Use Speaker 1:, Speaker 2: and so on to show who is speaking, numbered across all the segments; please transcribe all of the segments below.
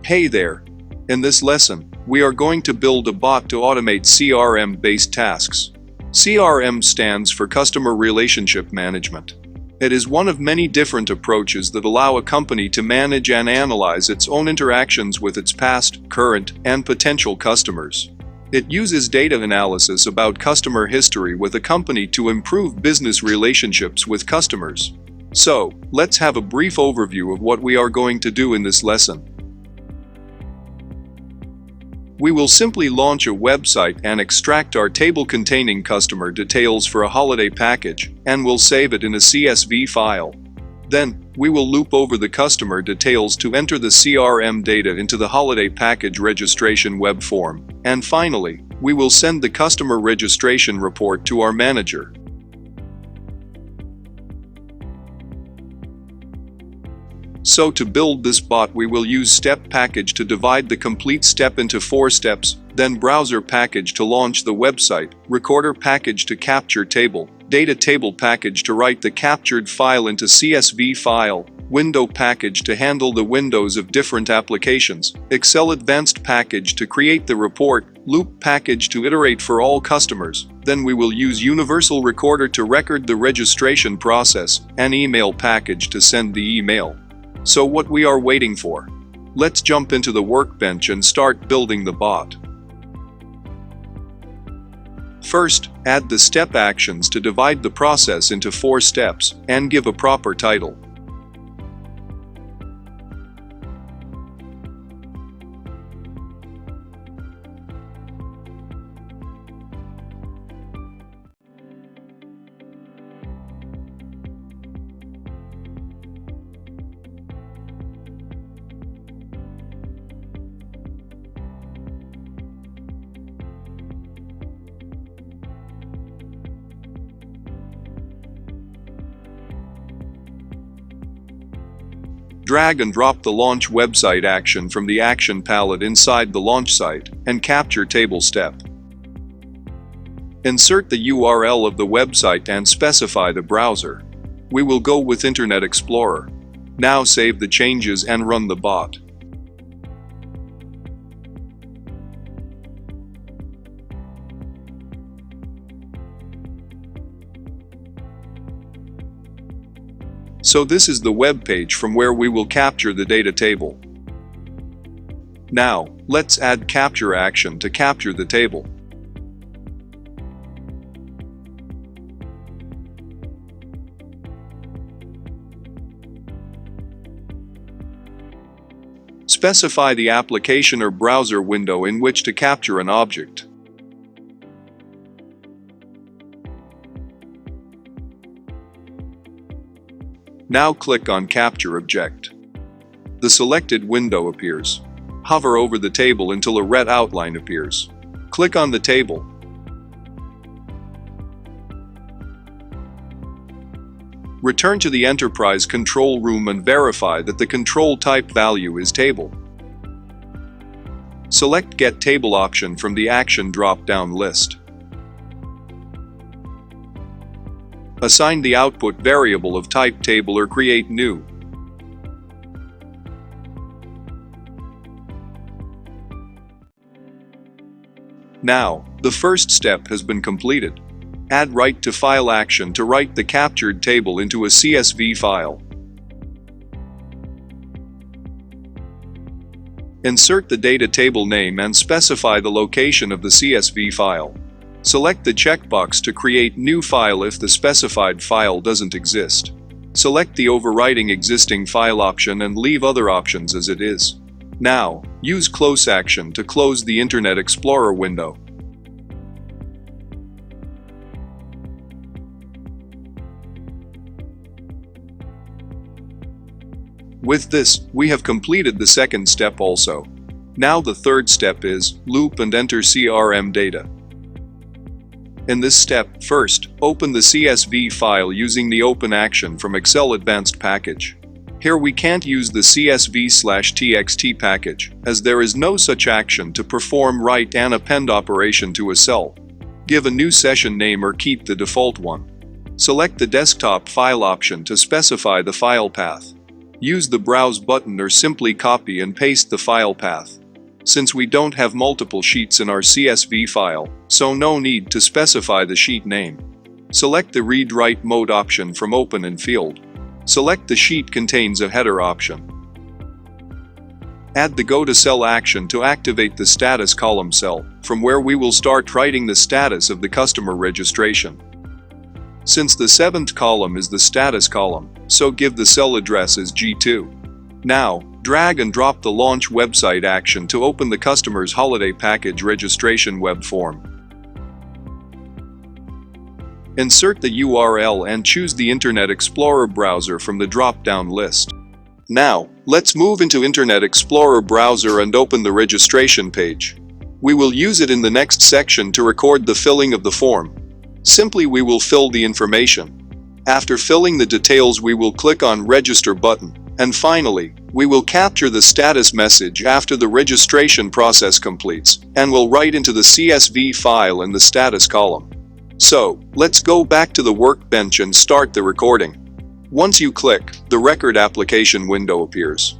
Speaker 1: Hey there! In this lesson, we are going to build a bot to automate CRM-based tasks. CRM stands for Customer Relationship Management. It is one of many different approaches that allow a company to manage and analyze its own interactions with its past, current, and potential customers. It uses data analysis about customer history with a company to improve business relationships with customers. So, let's have a brief overview of what we are going to do in this lesson. We will simply launch a website and extract our table containing customer details for a holiday package, and we'll save it in a CSV file. Then, we will loop over the customer details to enter the CRM data into the holiday package registration web form. And finally, we will send the customer registration report to our manager. So to build this bot, we will use step package to divide the complete step into 4 steps, then browser package to launch the website, recorder package to capture table, data table package to write the captured file into CSV file, window package to handle the windows of different applications, Excel advanced package to create the report, loop package to iterate for all customers. Then we will use universal recorder to record the registration process, and email package to send the email. So what we are waiting for? Let's jump into the workbench and start building the bot. First, add the step actions to divide the process into 4 steps, and give a proper title. Drag and drop the launch website action from the action palette inside the launch site, and capture table step. Insert the URL of the website and specify the browser. We will go with Internet Explorer. Now save the changes and run the bot. So this is the web page from where we will capture the data table. Now, let's add capture action to capture the table. Specify the application or browser window in which to capture an object. Now click on Capture Object. The selected window appears. Hover over the table until a red outline appears. Click on the table. Return to the Enterprise control room and verify that the control type value is table. Select Get Table option from the Action drop-down list. Assign the output variable of type table or create new. Now, the first step has been completed. Add write to file action to write the captured table into a CSV file. Insert the data table name and specify the location of the CSV file. Select the checkbox to create new file if the specified file doesn't exist. Select the overwriting existing file option and leave other options as it is. Now, use close action to close the Internet Explorer window. With this, we have completed the second step also. Now the third step is loop and enter CRM data. In this step, first, open the CSV file using the open action from Excel Advanced Package. Here we can't use the CSV/txt package, as there is no such action to perform write and append operation to a cell. Give a new session name or keep the default one. Select the desktop file option to specify the file path. Use the Browse button or simply copy and paste the file path. Since we don't have multiple sheets in our CSV file, so no need to specify the sheet name. Select the Read-Write Mode option from Open in field. Select the sheet contains a header option. Add the Go to Cell action to activate the status column cell, from where we will start writing the status of the customer registration. Since the 7th column is the status column, so give the cell address as G2. Now, drag and drop the Launch Website action to open the customer's holiday package registration web form. Insert the URL and choose the Internet Explorer browser from the drop-down list. Now, let's move into Internet Explorer browser and open the registration page. We will use it in the next section to record the filling of the form. Simply we will fill the information. After filling the details we will click on Register button, and finally, we will capture the status message after the registration process completes, and will write into the CSV file in the status column. So, let's go back to the workbench and start the recording. Once you click, the record application window appears.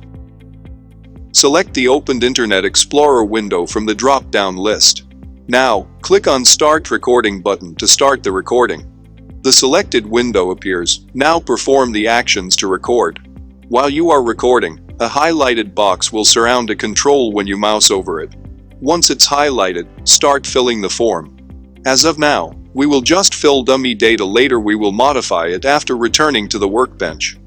Speaker 1: Select the opened Internet Explorer window from the drop-down list. Now, click on Start Recording button to start the recording. The selected window appears. Now perform the actions to record. While you are recording, a highlighted box will surround a control when you mouse over it. Once it's highlighted, start filling the form. As of now, we will just fill dummy data. Later we will modify it after returning to the workbench.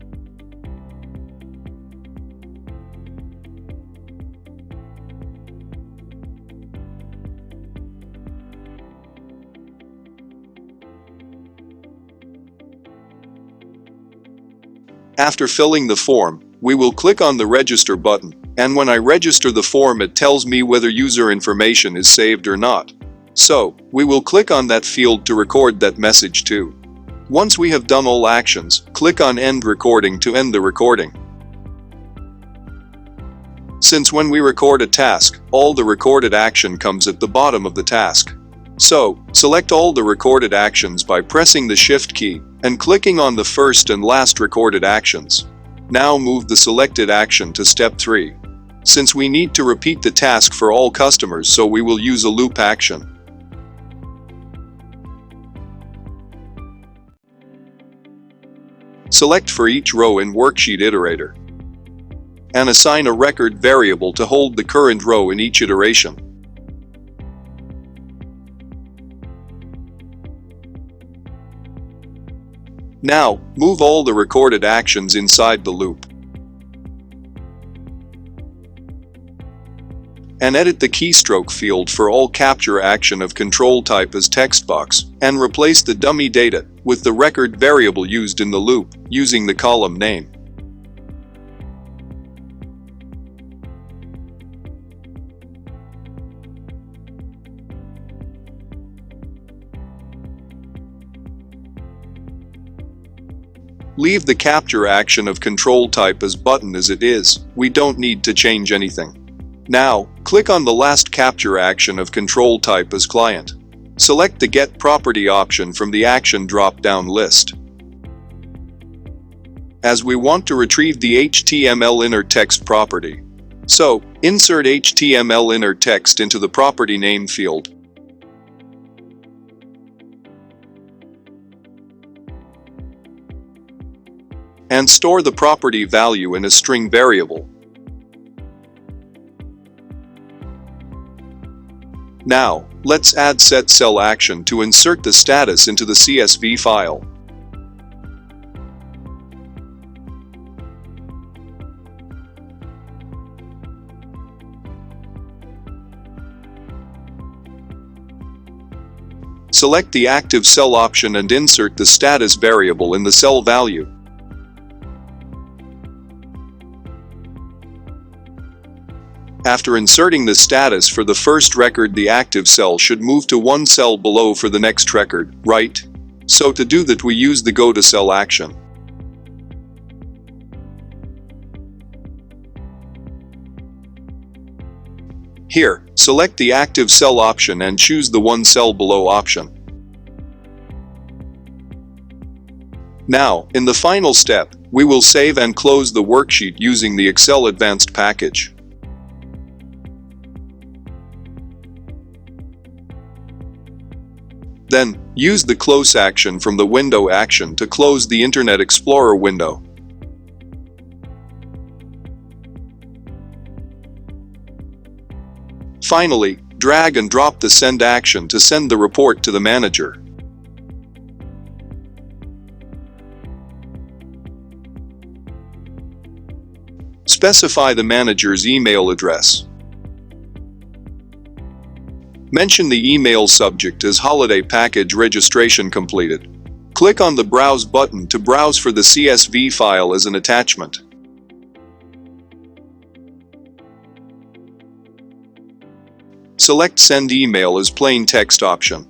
Speaker 1: After filling the form, we will click on the Register button, and when I register the form it tells me whether user information is saved or not. So, we will click on that field to record that message too. Once we have done all actions, click on End Recording to end the recording. Since when we record a task, all the recorded action comes at the bottom of the task. So, select all the recorded actions by pressing the Shift key and clicking on the first and last recorded actions. Now move the selected action to step 3. Since we need to repeat the task for all customers, so we will use a loop action. Select for each row in Worksheet Iterator and assign a record variable to hold the current row in each iteration. Now, move all the recorded actions inside the loop. And edit the keystroke field for all capture action of control type as text box, and replace the dummy data with the record variable used in the loop, using the column name. Leave the capture action of control type as button as it is. We don't need to change anything. Now, click on the last capture action of control type as client. Select the Get Property option from the action drop-down list. As we want to retrieve the HTML inner text property. So, insert HTML inner text into the property name field. And store the property value in a string variable. Now, let's add Set Cell action to insert the status into the CSV file. Select the active cell option and insert the status variable in the cell value. After inserting the status for the first record, the active cell should move to one cell below for the next record, right? So to do that we use the Go to Cell action. Here, select the active cell option and choose the one cell below option. Now, in the final step, We will save and close the worksheet using the Excel Advanced package. Then, use the close action from the window action to close the Internet Explorer window. Finally, drag and drop the send action to send the report to the manager. Specify the manager's email address. Mention the email subject as Holiday Package Registration Completed. Click on the Browse button to browse for the CSV file as an attachment. Select Send Email as plain text option.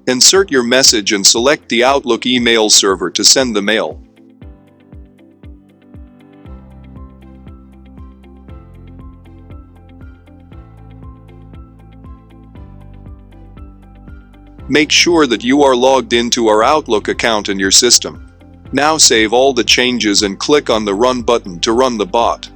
Speaker 1: Insert your message and select the Outlook email server to send the mail. Make sure that you are logged into our Outlook account in your system. Now save all the changes and click on the Run button to run the bot.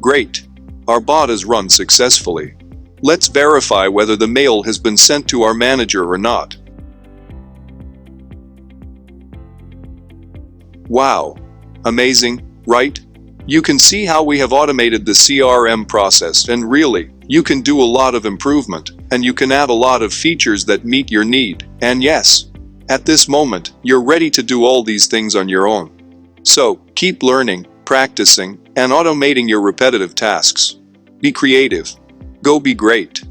Speaker 1: Great! Our bot is run successfully. Let's verify whether the mail has been sent to our manager or not. Wow! Amazing, right? You can see how we have automated the CRM process, and really, you can do a lot of improvement, and you can add a lot of features that meet your need. And yes, at this moment, you're ready to do all these things on your own. So, keep learning, practicing, and automating your repetitive tasks. Be creative. Go be great.